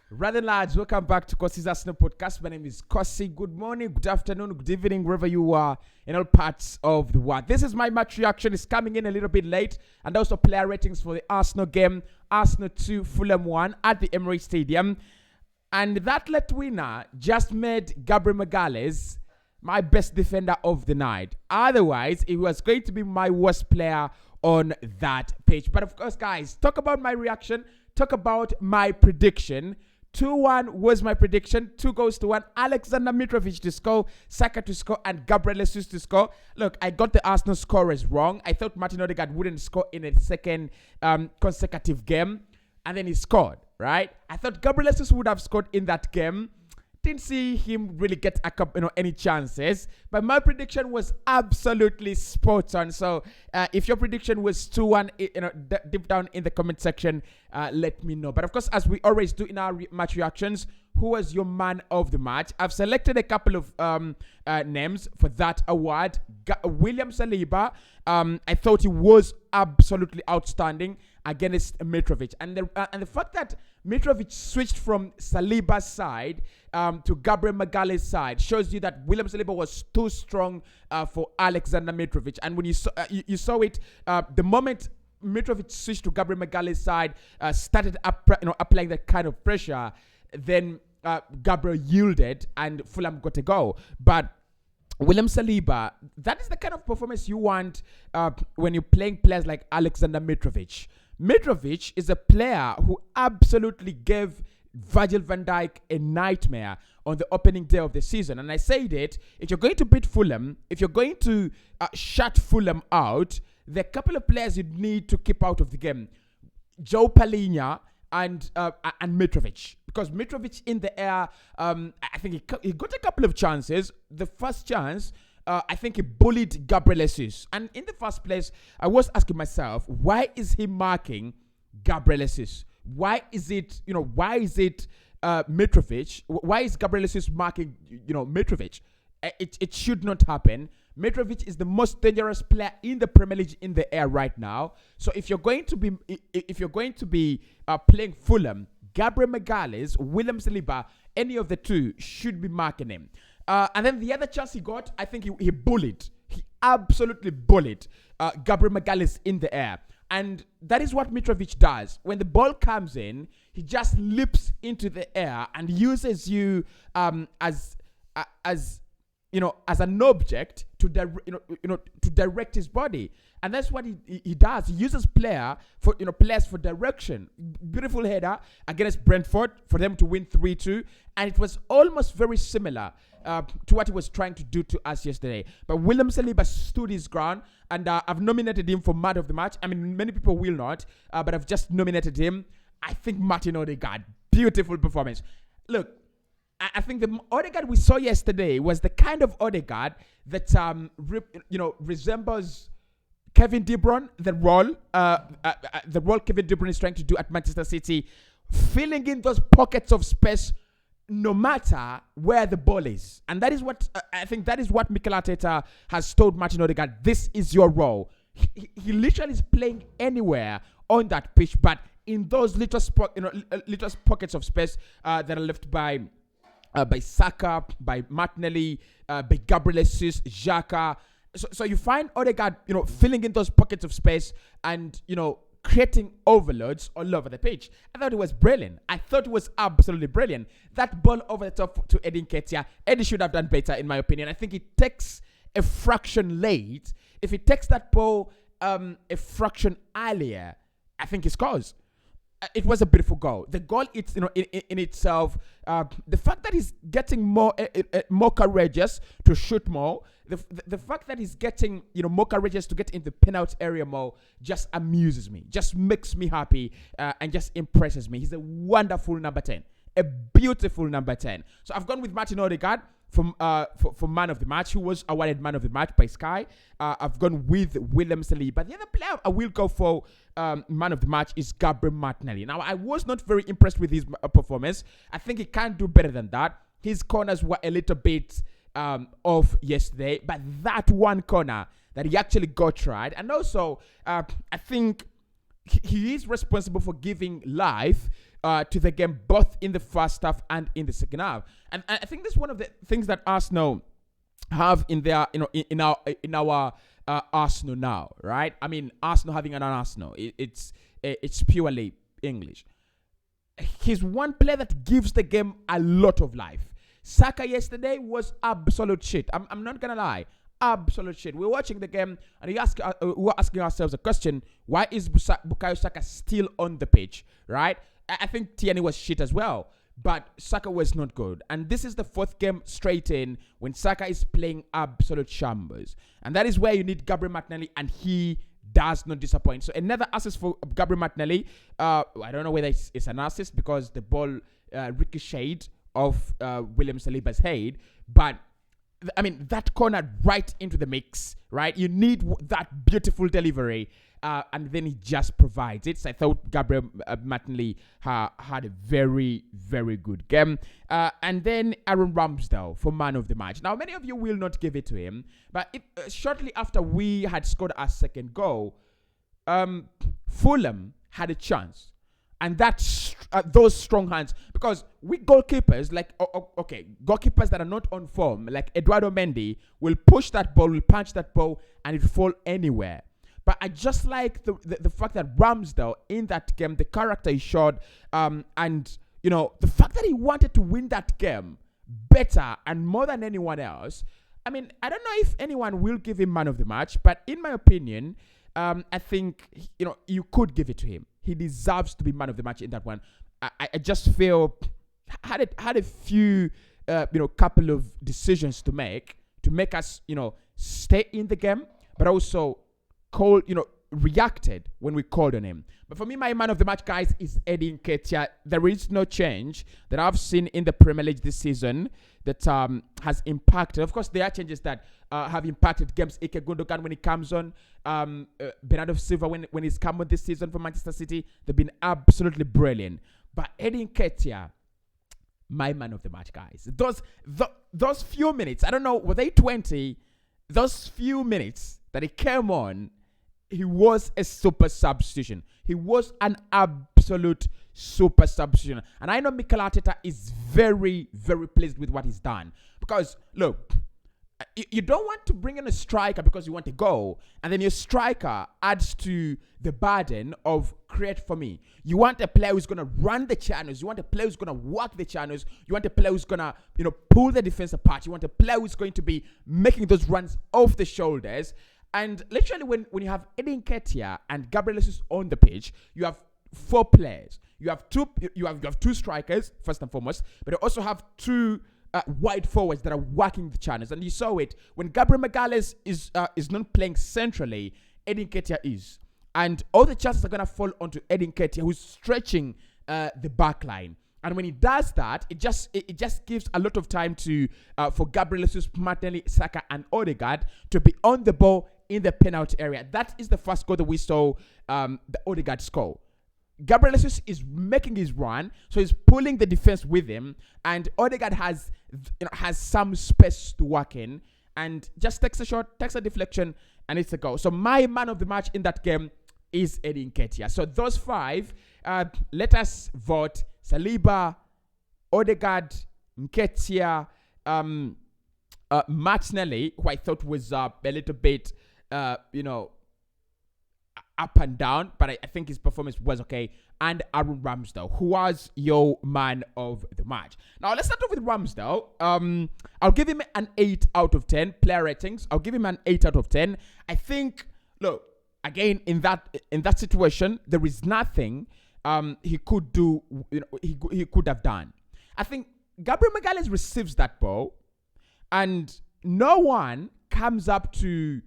Rather lads, welcome back to Cossy's Arsenal podcast. My name is Cossy. Good morning, good afternoon, good evening, wherever you are in all parts of the world. This is my match reaction. It's coming in a little bit late, and also player ratings for the Arsenal game. Arsenal 2, Fulham 1 at the Emirates Stadium. And that left winner just made Gabriel Magalhaes my best defender of the night. Otherwise, it was going to be my worst player on that pitch. But of course, guys, talk about my reaction. Talk about my prediction. 2-1 was my prediction. 2 goals to 1. Alexander Mitrovic to score, Saka to score, and Gabriel Jesus to score. Look, I got the Arsenal scorers wrong. I thought Martin Odegaard wouldn't score in a second consecutive game, and then he scored, right? I thought Gabriel Jesus would have scored in that game. Didn't see him really get any chances, but my prediction was absolutely spot on. So if your prediction was 2-1, deep down in the comment section, let me know. But of course, as we always do in our match reactions, who was your man of the match? I've selected a couple of names for that award. William Saliba, I thought he was absolutely outstanding against Mitrovic, and the fact that Mitrovic switched from Saliba's side to Gabriel Magalhaes' side shows you that William Saliba was too strong for Alexander Mitrovic. And when you saw it, the moment Mitrovic switched to Gabriel Magalhaes' side, started applying that kind of pressure, then Gabriel yielded and Fulham got a goal. But William Saliba, that is the kind of performance you want when you're playing players like Alexander Mitrovic. Mitrovic is a player who absolutely gave Virgil van Dijk a nightmare on the opening day of the season. And I said it, if you're going to beat Fulham, if you're going to shut Fulham out, there are a couple of players you need to keep out of the game. Joe Palhinha and Mitrovic. Because Mitrovic in the air, I think he got a couple of chances. The first chance, I think he bullied Gabriel Jesus. And in the first place, I was asking myself, why is he marking Gabriel Jesus? Why is it Mitrovic? Why is Gabriel Jesus marking, Mitrovic? It should not happen. Mitrovic is the most dangerous player in the Premier League in the air right now. So if you're going to be playing Fulham, Gabriel Magalhaes, William Saliba, any of the two should be marking him. And then the other chance he got, I think he bullied. He absolutely bullied Gabriel Magalhaes in the air. And that is what Mitrovic does. When the ball comes in, he just leaps into the air and uses you as an object to direct his body. And that's what he does. He uses players for direction. Beautiful header against Brentford for them to win 3-2. And it was almost very similar to what he was trying to do to us yesterday. But William Saliba stood his ground, and I've nominated him for man of the match. I mean, many people will not, but I've just nominated him. I think Martin Odegaard, beautiful performance. Look, I think the Odegaard we saw yesterday was the kind of Odegaard that resembles Kevin De Bruyne, the role Kevin De Bruyne is trying to do at Manchester City, filling in those pockets of space no matter where the ball is. And that is what I think that is what Mikel Arteta has told Martin Odegaard. This is your role. He literally is playing anywhere on that pitch, but in those little pockets of space that are left by Saka, by Martinelli, by Gabriel Jesus, Xhaka. So you find Odegaard, filling in those pockets of space and, creating overloads all over the pitch. I thought it was brilliant. I thought it was absolutely brilliant. That ball over the top to Eddie Nketiah. Eddie should have done better, in my opinion. I think it takes a fraction late. If he takes that ball a fraction earlier, I think he scores. It was a beautiful goal. The goal, it's in itself. The fact that he's getting more courageous to shoot more. The fact that he's getting more courageous to get in the penalty area more just amuses me. Just makes me happy and just impresses me. He's a wonderful number 10, a beautiful number 10. So I've gone with Martin Odegaard for man of the match, who was awarded man of the match by Sky. I've gone with William Saliba. The other player I will go for man of the match is Gabriel Martinelli. Now, I was not very impressed with his performance. I think he can do better than that. His corners were a little bit off yesterday, but that one corner that he actually got right, and also I think he is responsible for giving life to the game, both in the first half and in the second half. And I think this is one of the things that Arsenal have in their, in our Arsenal now, right? I mean, Arsenal having an Arsenal, it's purely English. He's one player that gives the game a lot of life. Saka yesterday was absolute shit. I'm not gonna lie, absolute shit. We're watching the game and we're asking ourselves a question: why is Bukayo Saka still on the pitch? Right? I think Tierney was shit as well, but Saka was not good. And this is the fourth game straight in when Saka is playing absolute shambles, and that is where you need Gabriel Martinelli, and he does not disappoint. So another assist for Gabriel Martinelli. I don't know whether it's an assist because the ball ricocheted of William Saliba's head, but I mean that corner right into the mix, right? You need that beautiful delivery, and then he just provides it. So I thought Gabriel Martinelli had a very, very good game. And then Aaron Ramsdale for man of the match. Now, many of you will not give it to him, but shortly after we had scored our second goal, Fulham had a chance. And that's those strong hands, because we goalkeepers, goalkeepers that are not on form, like Eduardo Mendy, will push that ball, will punch that ball, and it will fall anywhere. But I just like the fact that Ramsdale in that game, the character he showed, and the fact that he wanted to win that game better and more than anyone else. I mean, I don't know if anyone will give him man of the match, but in my opinion, I think you could give it to him. He deserves to be man of the match in that one. I just feel had a few couple of decisions to make us stay in the game, but also reacted when we called on him. But for me, my man of the match, guys, is Eddie Nketiah. There is no change that I've seen in the Premier League this season that has impacted. Of course, there are changes that have impacted games. Ike Gundogan when he comes on, Bernardo Silva when he's come on this season for Manchester City, they've been absolutely brilliant. But Eddie Nketiah, my man of the match, guys. Those few minutes, I don't know, were they 20? Those few minutes that he came on, he was a super substitution. He was an absolute super substitution. And I know Mikel Arteta is very, very pleased with what he's done. Because, look, you don't want to bring in a striker because you want a goal, and then your striker adds to the burden of create for me. You want a player who's going to run the channels. You want a player who's going to walk the channels. You want a player who's going to, pull the defense apart. You want a player who's going to be making those runs off the shoulders. And literally, when you have Eddie Nketiah and Gabriel Jesus on the pitch, you have four players. You have two strikers first and foremost, but you also have two wide forwards that are working the channels. And you saw it when Gabriel Magalhaes is not playing centrally. Eddie Nketiah is, and all the chances are gonna fall onto Eddie Nketiah, who's stretching the back line. And when he does that, it just gives a lot of time to for Gabriel Jesus, Martinelli, Saka, and Odegaard to be on the ball in the penalty area. That is the first goal that we saw the Odegaard score. Gabriel Jesus is making his run, so he's pulling the defense with him, and Odegaard has some space to work in, and just takes a shot, takes a deflection, and it's a goal. So my man of the match in that game is Eddie Nketiah. So those five, let us vote: Saliba, Odegaard, Nketiah, Martinelli, who I thought was a little bit, up and down, but I think his performance was okay. And Aaron Ramsdale, who was your man of the match. Now, let's start off with Ramsdale. I'll give him an 8 out of 10 player ratings. I'll give him an 8 out of 10. I think, look, again, in that situation, there is nothing he could do, he could have done. I think Gabriel Magalhaes receives that ball, and no one comes up to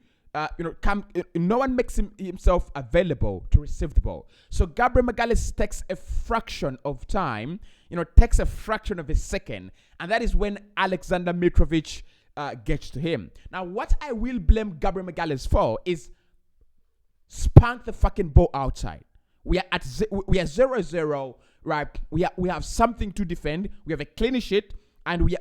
no one makes himself available to receive the ball. So Gabriel Magalhaes takes a fraction of time, takes a fraction of a second, and that is when Alexander Mitrovic gets to him. Now, what I will blame Gabriel Magalhaes for is spank the fucking ball outside. We are 0-0, right? We have something to defend. We have a clean sheet, and we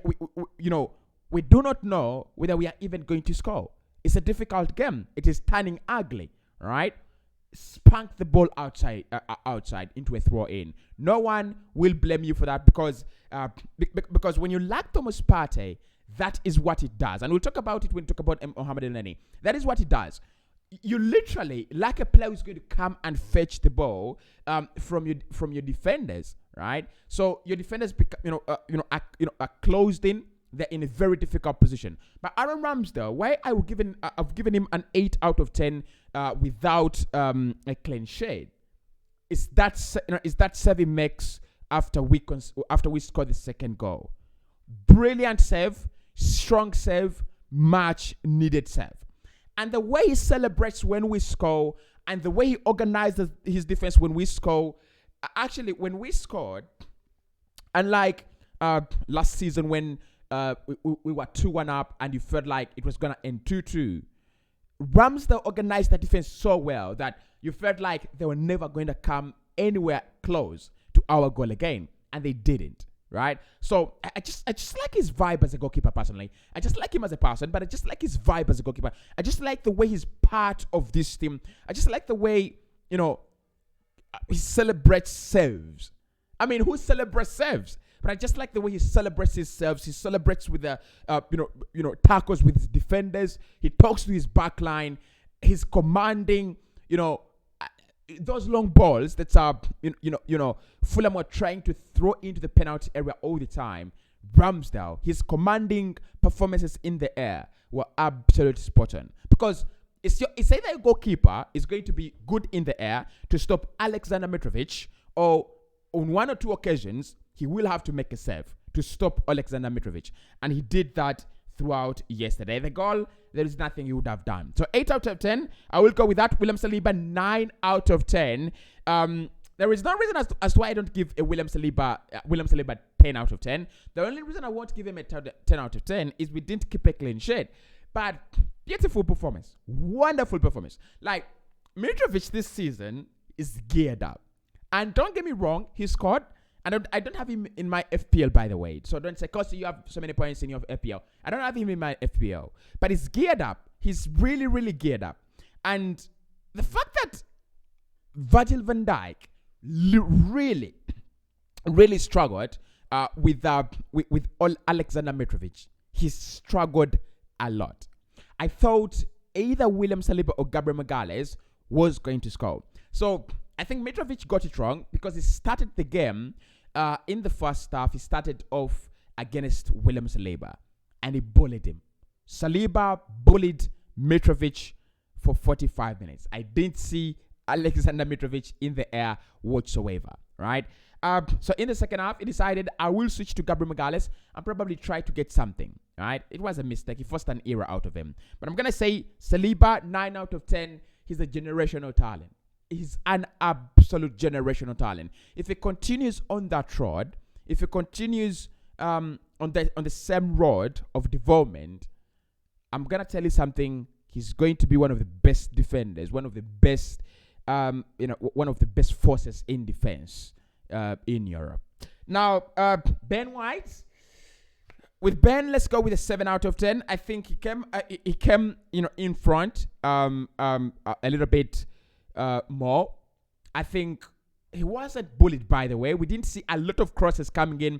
do not know whether we are even going to score. It's a difficult game. It is turning ugly, right? spank the ball outside into a throw in. No one will blame you for that because when you lack Thomas Partey, that is what it does. And we'll talk about it when we talk about Mohamed Elneny. That is what it does. You literally lack a player who's going to come and fetch the ball from your defenders, right? So your defenders are closed in. They're in a very difficult position. But Aaron Ramsdale, why I've given him an 8 out of 10 without a clean sheet, is that save he makes after we score the second goal. Brilliant save, strong save, much needed save. And the way he celebrates when we score, and the way he organizes his defense when we score. Actually, when we scored, unlike last season when we were 2-1 up and you felt like it was going to end 2-2, Ramsdale organized that defense so well that you felt like they were never going to come anywhere close to our goal again. And they didn't. Right, so I just like his vibe as a goalkeeper. Personally, I just like him as a person, but I just like his vibe as a goalkeeper. I just like the way he's part of this team. I just like the way he celebrates saves. I mean, who celebrates saves? But I just like the way he celebrates his saves. He celebrates with the tackles with his defenders. He talks to his back line. He's commanding. Those long balls that are, Fulham were trying to throw into the penalty area all the time. Ramsdale, his commanding performances in the air were absolutely spot on. Because it's either a goalkeeper is going to be good in the air to stop Alexander Mitrovic, or on one or two occasions, he will have to make a save to stop Alexander Mitrovic. And he did that throughout yesterday. The goal, there is nothing he would have done. So 8 out of 10. I will go with that. William Saliba, 9 out of 10. There is no reason as to why I don't give a William Saliba 10 out of 10. The only reason I won't give him a 10 out of 10 is we didn't keep a clean sheet. But beautiful performance. Wonderful performance. Like, Mitrovic this season is geared up. And don't get me wrong, he scored. And I don't have him in my FPL, by the way. So don't say, Cossy, you have so many points in your FPL. I don't have him in my FPL. But he's geared up. He's really, really geared up. And the fact that Virgil van Dijk really, really struggled with Alexander Mitrovic. He struggled a lot. I thought either William Saliba or Gabriel Magalhaes was going to score. So I think Mitrovic got it wrong because he started the game in the first half. He started off against William Saliba and he bullied him. Saliba bullied Mitrovic for 45 minutes. I didn't see Alexander Mitrovic in the air whatsoever, right? So in the second half, he decided I will switch to Gabriel Magalhaes and probably try to get something, right? It was a mistake. He forced an error out of him. But I'm going to say Saliba, 9 out of 10. He's a generational talent. He's an absolute generational talent. If he continues on that road, if he continues on the same road of development, I'm gonna tell you something. He's going to be one of the best defenders, one of the best, one of the best forces in defense in Europe. Now, Ben White. With Ben, let's go with a 7 out of 10. I think he came, in front a little bit more. I think he wasn't bullied, by the way. We didn't see a lot of crosses coming in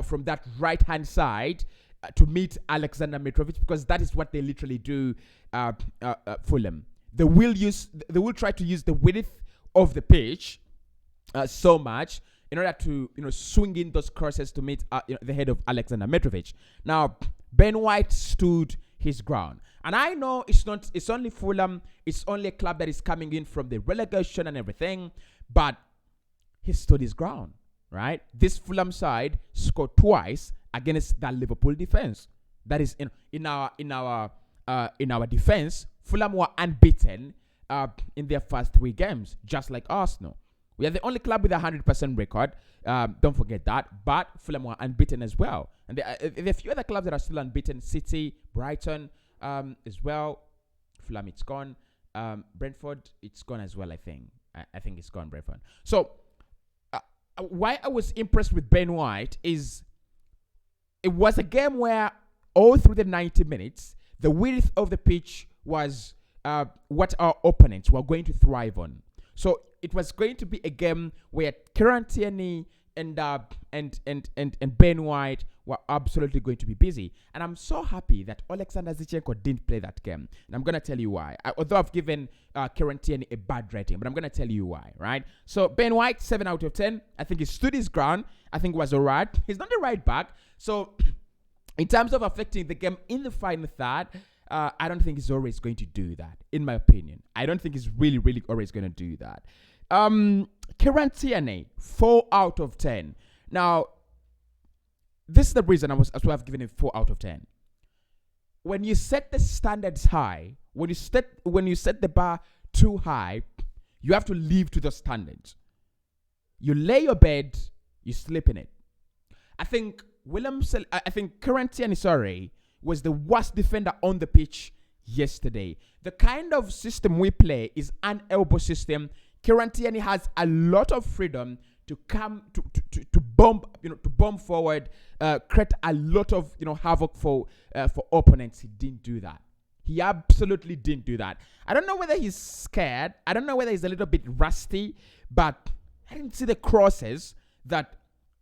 from that right-hand side to meet Alexander Mitrovic, because that is what they literally do, Fulham. They will try to use the width of the pitch so much in order to swing in those crosses to meet the head of Alexander Mitrovic. Now, Ben White stood his ground. And I know it's only Fulham, it's only a club that is coming in from the relegation and everything, but he stood his ground, right? This Fulham side scored twice against that Liverpool defense. That is in our defense, Fulham were unbeaten in their first 3 games, just like Arsenal. We are the only club with a 100% record. Don't forget that. But Fulham were unbeaten as well. And there are a few other clubs that are still unbeaten. City, Brighton as well. Fulham, it's gone. Brentford, it's gone as well, I think. I think it's gone, Brentford. So, why I was impressed with Ben White is it was a game where all through the 90 minutes, the width of the pitch was what our opponents were going to thrive on. So it was going to be a game where Kieran Tierney and Ben White were absolutely going to be busy. And I'm so happy that Alexander Zinchenko didn't play that game. And I'm going to tell you why. Although I've given Kieran Tierney a bad rating, but I'm going to tell you why, right? So Ben White, 7 out of 10. I think he stood his ground. I think was all right. He's not the right back. So in terms of affecting the game in the final third, I don't think he's always going to do that, in my opinion. I don't think he's really, really always going to do that. Kieran Tierney, 4 out of 10. Now, this is the reason I've given him 4 out of 10. When you set the standards high, when you set the bar too high, you have to live to the standards. You lay your bed, you sleep in it. I think Kieran Tierney, was the worst defender on the pitch yesterday. The kind of system we play is an elbow system. Kieran Tierney has a lot of freedom to come to bomb forward, create a lot of havoc for opponents. He didn't do that. He absolutely didn't do that. I don't know whether he's scared. I don't know whether he's a little bit rusty, but I didn't see the crosses that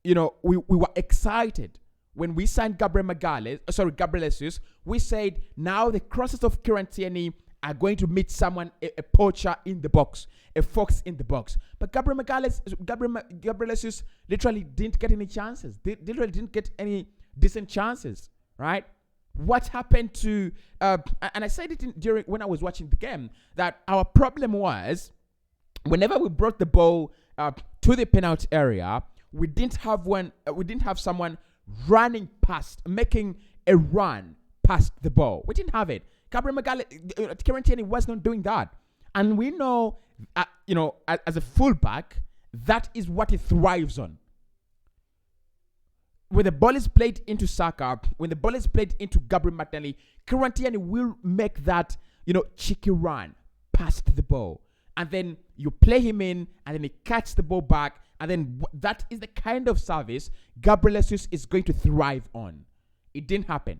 we were excited. When we signed Gabriel Jesus, we said now the crosses of Kieran Tierney are going to meet someone, a poacher in the box, a fox in the box. But Gabriel Jesus literally didn't get any chances. They literally didn't get any decent chances, right? What happened to, and I said it during when I was watching the game, that our problem was whenever we brought the ball to the penalty area, we didn't have someone running past, making a run past the ball. We didn't have it. Kieran Tierney was not doing that. And we know, as a fullback, that is what he thrives on. When the ball is played into Saka, when the ball is played into Gabriel Martinelli, Kieran Tierney will make that, cheeky run past the ball. And then you play him in, and then he catches the ball back. And then that is the kind of service Gabriel Jesus is going to thrive on. It didn't happen.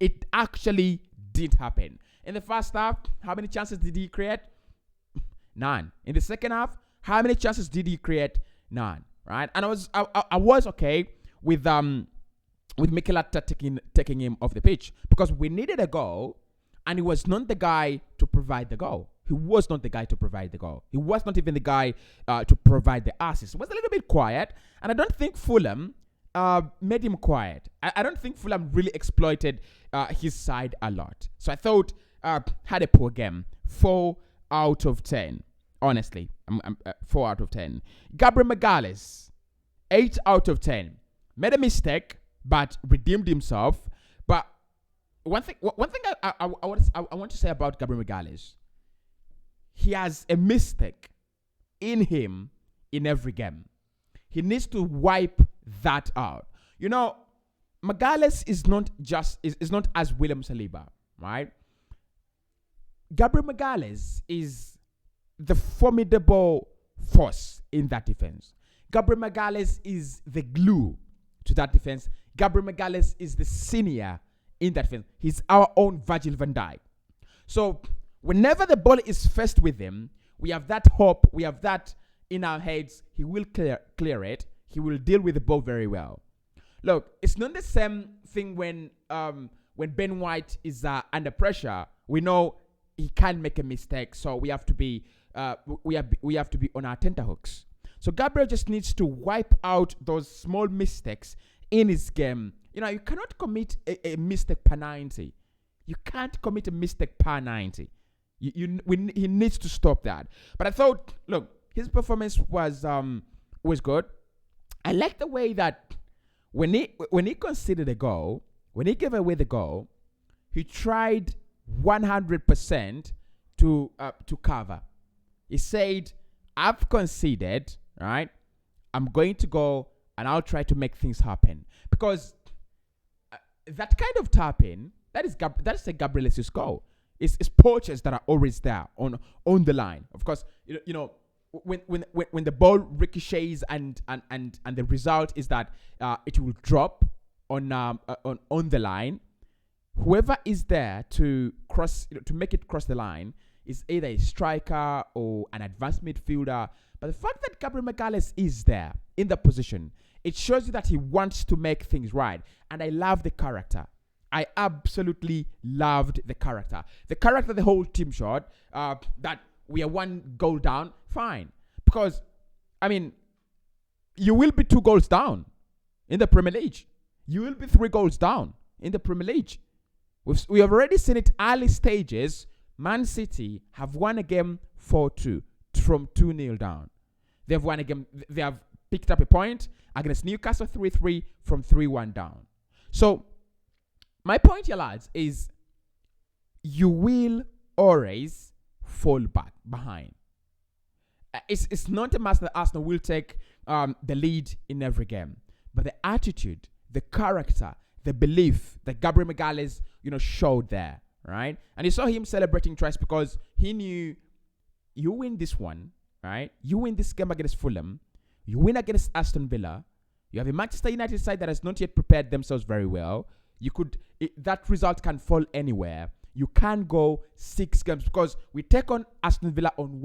It actually didn't happen. In the first half, how many chances did he create? None. In the second half, how many chances did he create? None. Right? And I was okay with Mikel Arteta taking him off the pitch because we needed a goal, and he was not the guy to provide the goal. He was not the guy to provide the goal. He was not even the guy to provide the assist. He was a little bit quiet, and I don't think Fulham made him quiet. I don't think Fulham really exploited his side a lot. So I thought had a poor game. 4 out of 10. Honestly, 4 out of 10. Gabriel Magalhaes, 8 out of 10. Made a mistake, but redeemed himself. But one thing I want to say about Gabriel Magalhaes, he has a mistake in him in every game. He needs to wipe that out. Magalhaes is not as William Saliba, right? Gabriel Magalhaes is the formidable force in that defense. Gabriel Magalhaes is the glue to that defense. Gabriel Magalhaes is the senior in that defense. He's our own Virgil van Dijk. So whenever the ball is faced with him, we have that hope, we have that in our heads. He will clear it. He will deal with the ball very well. Look, it's not the same thing when Ben White is under pressure. We know he can make a mistake, so we have to be on our tenterhooks. So Gabriel just needs to wipe out those small mistakes in his game. You cannot commit a mistake per 90. You can't commit a mistake per 90. He needs to stop that. But I thought, look, his performance was good. I like the way that when he conceded a goal, when he gave away the goal, he tried 100% to cover. He said, "I've conceded, right? I'm going to go and I'll try to make things happen." Because that kind of tapping, that is a Gabriel Jesus goal. It's poachers that are always there on the line. Of course, when the ball ricochets and the result is that it will drop on the line. Whoever is there to cross to make it cross the line is either a striker or an advanced midfielder. But the fact that Gabriel Magalhaes is there in the position, it shows you that he wants to make things right. And I love the character. I absolutely loved the character. The character the whole team showed, that we are 1 goal down, fine. Because, I mean, you will be 2 goals down in the Premier League. You will be 3 goals down in the Premier League. We have already seen it early stages. Man City have won a game 4-2 from 2-0 down. They have won a game. They have picked up a point against Newcastle 3-3 from 3-1 down. So, my point here, lads, is you will always fall back behind. It's not a must that Arsenal will take the lead in every game. But the attitude, the character, the belief that Gabriel Magalhaes, showed there, right? And you saw him celebrating twice because he knew you win this one, right? You win this game against Fulham. You win against Aston Villa. You have a Manchester United side that has not yet prepared themselves very well. That result can fall anywhere. You can't go 6 games because we take on Aston Villa on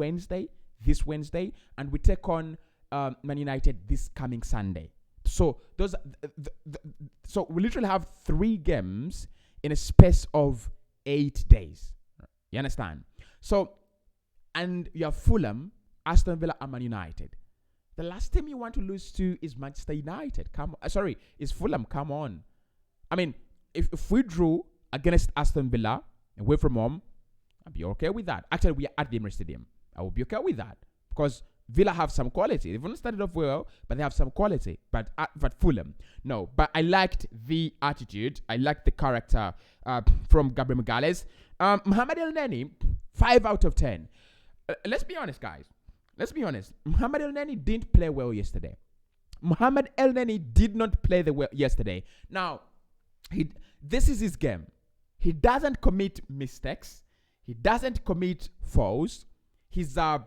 this Wednesday, and we take on Man United this coming Sunday. So so we literally have 3 games in a space of 8 days. You understand? So, and you have Fulham, Aston Villa, and Man United. The last team you want to lose to is Manchester United. Is Fulham. Come on. I mean, if we drew against Aston Villa away from home, I'd be okay with that. Actually, we are at the Emirates Stadium. I will be okay with that because Villa have some quality. They've only started off well, but they have some quality. But Fulham, no. But I liked the attitude. I liked the character from Gabriel Magalhaes. Mohamed Elneny, 5 out of 10. Let's be honest, guys. Let's be honest. Mohamed Elneny didn't play well yesterday. Mohamed Elneny did not play well yesterday. Now, this is his game. He doesn't commit mistakes. He doesn't commit fouls. He's a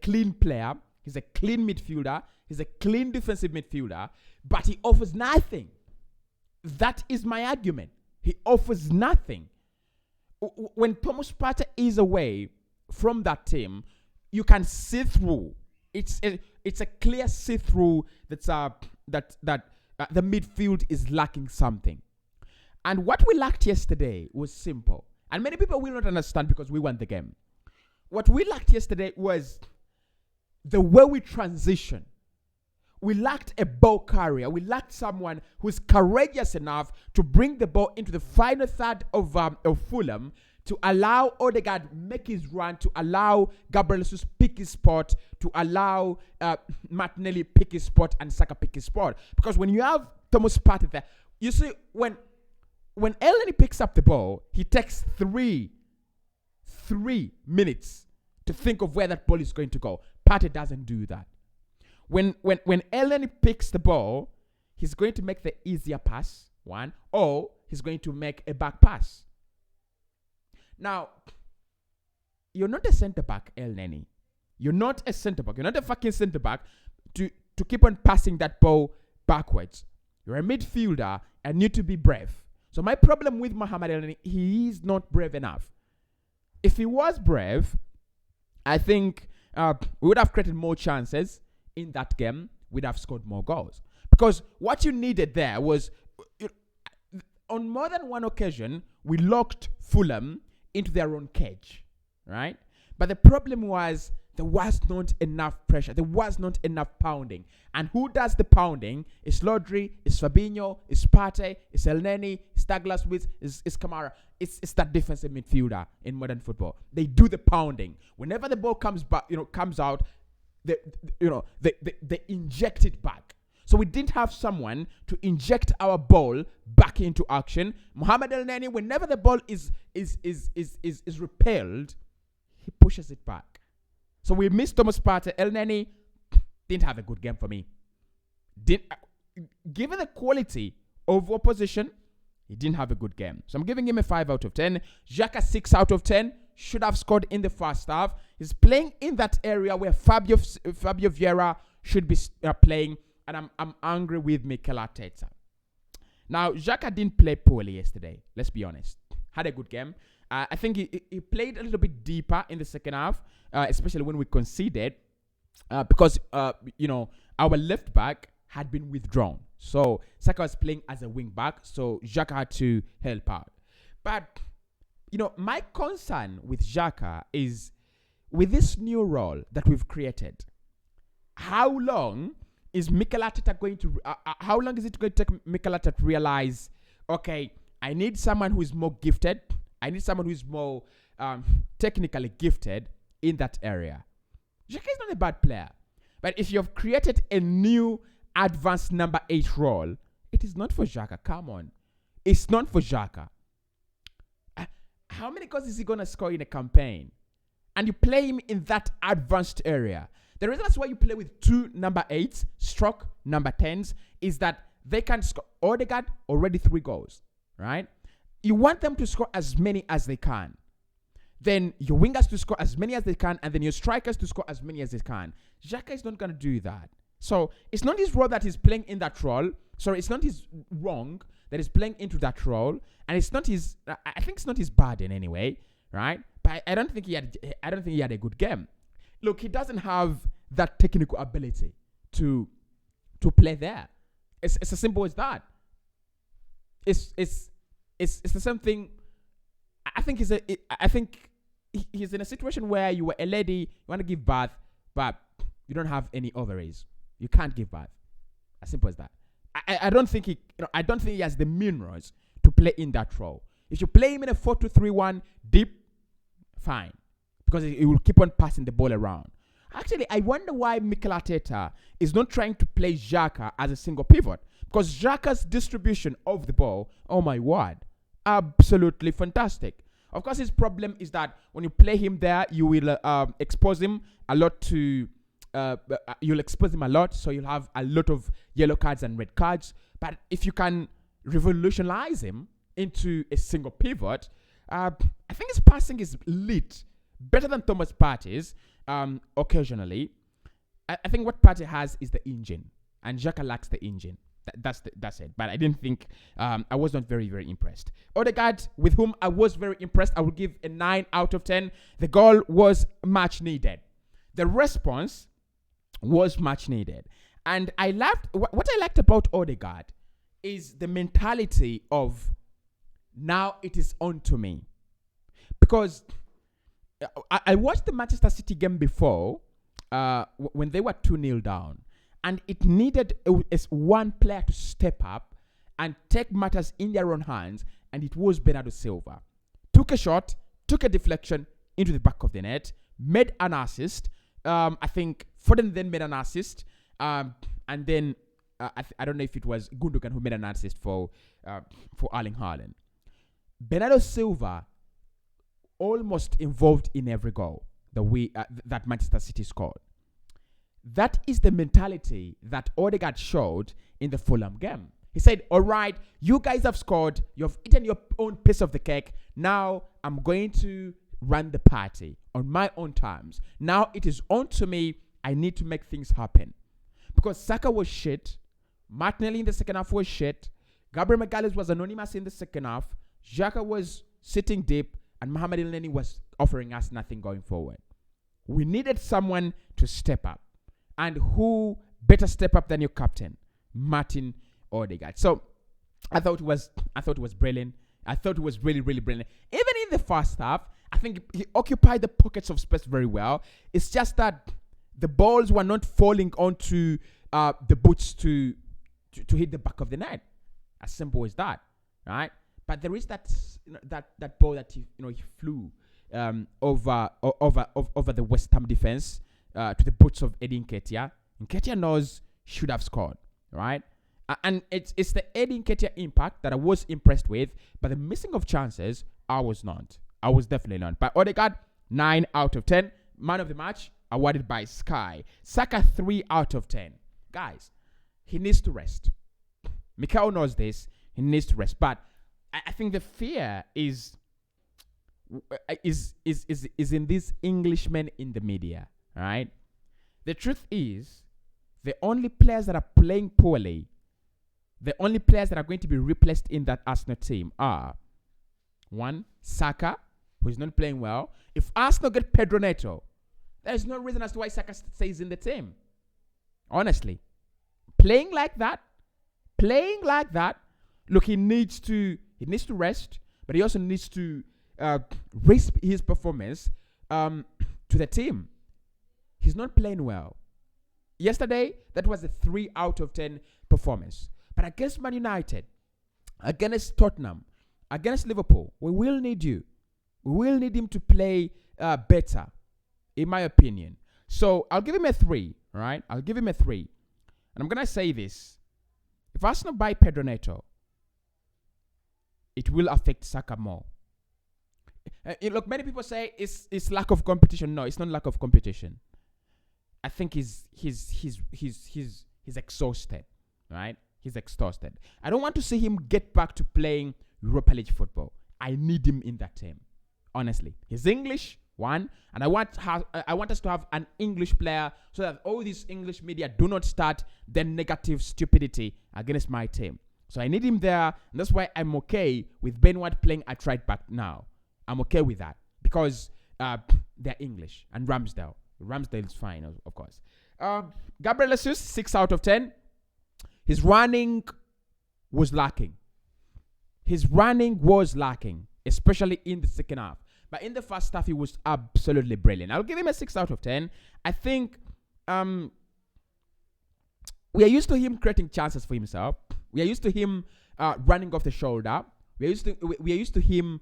clean player. He's a clean midfielder. He's a clean defensive midfielder. But he offers nothing. That is my argument. He offers nothing. When Thomas Partey is away from that team, you can see through. It's a clear see-through that the midfield is lacking something. And what we lacked yesterday was simple. And many people will not understand because we won the game. What we lacked yesterday was the way we transition. We lacked a ball carrier. We lacked someone who's courageous enough to bring the ball into the final third of Fulham, to allow Odegaard make his run, to allow Gabriel Jesus pick his spot, to allow Martinelli pick his spot, and Saka pick his spot. Because when you have Thomas Partey there, you see, when Elneny picks up the ball, he takes three minutes to think of where that ball is going to go. Partey doesn't do that. When Elneny picks the ball, he's going to make the easier pass, one, or he's going to make a back pass. Now, you're not a centre-back, Elneny. You're not a centre-back. You're not a fucking centre-back to keep on passing that ball backwards. You're a midfielder and need to be brave. So my problem with Mohamed Elneny, he is not brave enough. If he was brave, I think we would have created more chances in that game. We'd have scored more goals. Because what you needed there was, on more than one occasion, we locked Fulham into their own cage, right? But the problem was there was not enough pressure. There was not enough pounding. And who does the pounding? It's Rodri, it's Fabinho, it's Partey, it's Elneny, it's Douglas Luiz, it's Kamara. It's that defensive midfielder in modern football. They do the pounding. Whenever the ball comes back, comes out, they inject it back. So we didn't have someone to inject our ball back into action. Mohamed Elneny, whenever the ball is repelled, he pushes it back. So we missed Thomas Partey. Elneny didn't have a good game for me. Given the quality of opposition, he didn't have a good game. So I'm giving him a 5 out of 10. Xhaka 6 out of 10. Should have scored in the first half. He's playing in that area where Fabio Vieira should be playing. And I'm angry with Mikel Arteta. Now, Xhaka didn't play poorly yesterday. Let's be honest. Had a good game. I think he played a little bit deeper in the second half, especially when we conceded, because our left back had been withdrawn. So Saka was playing as a wing back, so Xhaka had to help out. But my concern with Xhaka is with this new role that we've created. How long is Mikel Arteta going to? How long is it going to take Mikel Arteta to realize? Okay, I need someone who is more gifted. I need someone who is more technically gifted in that area. Xhaka is not a bad player, but if you've created a new advanced number 8 role, it is not for Xhaka. Come on, it's not for Xhaka. How many goals is he gonna score in a campaign? And you play him in that advanced area. The reason that's why you play with 2 number 8s, stroke number 10s, is that they can score. Odegaard already 3 goals, right? You want them to score as many as they can. Then your wingers to score as many as they can, and then your strikers to score as many as they can. Xhaka is not going to do that. So it's not his role that he's playing in that role. Sorry, it's not his wrong that he's playing into that role, and it's not his. I think it's not his bad in any way, right? But I don't think he had. I don't think he had a good game. Look, he doesn't have that technical ability to play there. It's as simple as that. It's the same thing. I think he's in a situation where you were a lady, you want to give birth, but you don't have any ovaries. You can't give birth. As simple as that. I don't think I don't think he has the minerals to play in that role. If you play him in a 4-2-3-1 deep, fine, because he will keep on passing the ball around. Actually, I wonder why Mikel Arteta is not trying to play Xhaka as a single pivot, because Xhaka's distribution of the ball, oh my word, absolutely fantastic. Of course, his problem is that when you play him there, you will expose him a lot to. You'll expose him a lot, so you'll have a lot of yellow cards and red cards. But if you can revolutionize him into a single pivot, I think his passing is lit, better than Thomas Partey's. Occasionally, I think what Partey has is the engine, and Xhaka lacks the engine. That's it. But I didn't think I was not very, very impressed. Odegaard, with whom I was very impressed, I would give a 9 out of 10. The goal was much needed. The response was much needed. And I loved what I liked about Odegaard is the mentality of now it is on to me. Because I watched the Manchester City game before when they were 2-0 down. And it needed one player to step up and take matters in their own hands. And it was Bernardo Silva. Took a shot, took a deflection into the back of the net, made an assist. I think Foden then made an assist. And then I don't know if it was Gundogan who made an assist for Erling Haaland. Bernardo Silva almost involved in every goal that Manchester City scored. That is the mentality that Odegaard showed in the Fulham game. He said, all right, you guys have scored. You've eaten your own piece of the cake. Now I'm going to run the party on my own terms. Now it is on to me. I need to make things happen. Because Saka was shit. Martinelli in the second half was shit. Gabriel Magalhaes was anonymous in the second half. Xhaka was sitting deep. And Mohamed Elneny was offering us nothing going forward. We needed someone to step up. And who better step up than your captain, Martin Odegaard? So I thought it was brilliant. I thought it was really, really brilliant. Even in the first half, I think he occupied the pockets of space very well. It's just that the balls were not falling onto the boots to hit the back of the net. As simple as that, right? But there is that ball that he flew over the West Ham defense to the boots of Eddie Nketiah. Nketiah knows should have scored, right? And it's the Eddie Nketiah impact that I was impressed with, but the missing of chances, I was not. I was definitely not. But Odegaard, 9 out of 10. Man of the match, awarded by Sky. Saka, 3 out of 10. Guys, he needs to rest. Mikel knows this. He needs to rest. But I think the fear is in these Englishmen in the media, right? The truth is, the only players that are playing poorly, the only players that are going to be replaced in that Arsenal team are 1, Saka, who is not playing well. If Arsenal get Pedro Neto, there's no reason as to why Saka stays in the team. Honestly. Playing like that. Look, he needs to rest, but he also needs to raise his performance to the team. He's not playing well. Yesterday, that was a 3 out of 10 performance. But against Man United, against Tottenham, against Liverpool, we will need you. We will need him to play better, in my opinion. So I'll give him a 3, right? I'll give him a 3. And I'm going to say this. If Arsenal buy Pedro Neto, it will affect Saka more. Look, many people say it's lack of competition. No, it's not lack of competition. I think he's exhausted, right? He's exhausted. I don't want to see him get back to playing Europa League football. I need him in that team, honestly. He's English, one, and I want us to have an English player so that all these English media do not start their negative stupidity against my team. So I need him there, and that's why I'm okay with Ben White playing at right back now. I'm okay with that because they're English, and Ramsdale is fine, of course. Gabriel Jesus, 6 out of 10. His running was lacking. Especially in the second half. But in the first half, he was absolutely brilliant. I'll give him a 6 out of 10. I think we are used to him creating chances for himself. We are used to him running off the shoulder. We are used to him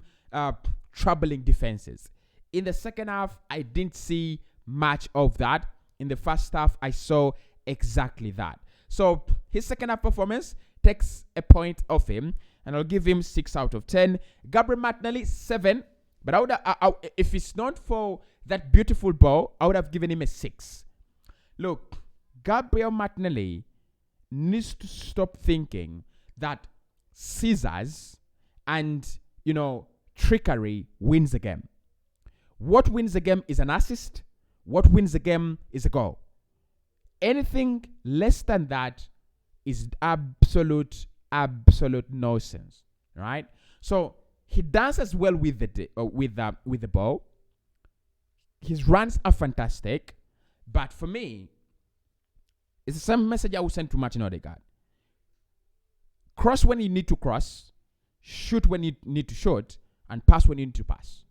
troubling defenses. In the second half, I didn't see much of that. In the first half, I saw exactly that. So his second half performance takes a point off him, and I'll give him 6 out of 10. Gabriel Martinelli, 7. But I would, if it's not for that beautiful ball, I would have given him a 6. Look, Gabriel Martinelli needs to stop thinking that scissors and, trickery wins a game. What wins a game is an assist. What wins a game is a goal. Anything less than that is absolute nonsense, right? So he dances well with the ball. His runs are fantastic, but for me, it's the same message I will send to Martin Odegaard. Cross when you need to cross, shoot when you need to shoot, and pass when you need to pass.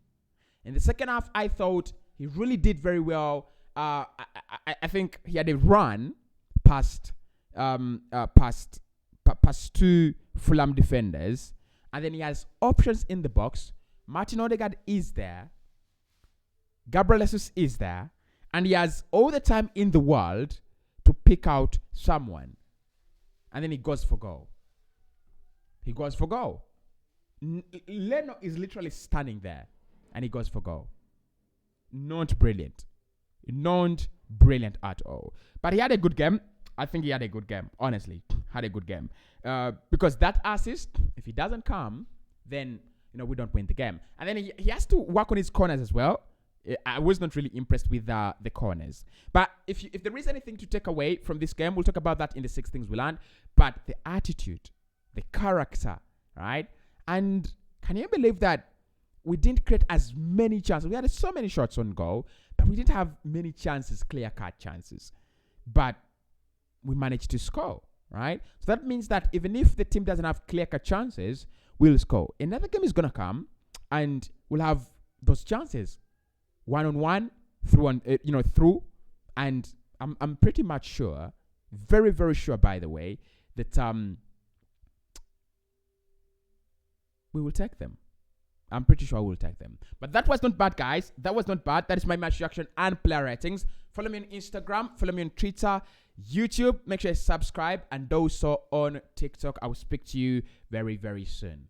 In the second half, I thought he really did very well. I think he had a run past 2 Fulham defenders, and then he has options in the box. Martin Odegaard is there. Gabriel Jesus is there, and he has all the time in the world to pick out someone, and then he goes for goal. Leno is literally standing there, and he goes for goal. Not brilliant at all. But he had a good game. I think he had a good game. Honestly, had a good game. Because that assist, if he doesn't come, then we don't win the game. And then he has to work on his corners as well. I was not really impressed with the corners. But if there is anything to take away from this game, we'll talk about that in the 6 things we learned. But the attitude, the character, right? And can you believe that we didn't create as many chances? We had so many shots on goal, but we didn't have many chances, clear-cut chances. But we managed to score, right? So that means that even if the team doesn't have clear-cut chances, we'll score. Another game is going to come, and we'll have those chances. One-on-one, through. And I'm pretty much sure, very, very sure, by the way, that we will take them. I'm pretty sure we'll take them. But that was not bad, guys. That was not bad. That is my match reaction and player ratings. Follow me on Instagram. Follow me on Twitter, YouTube. Make sure you subscribe. And also on TikTok. I will speak to you very, very soon.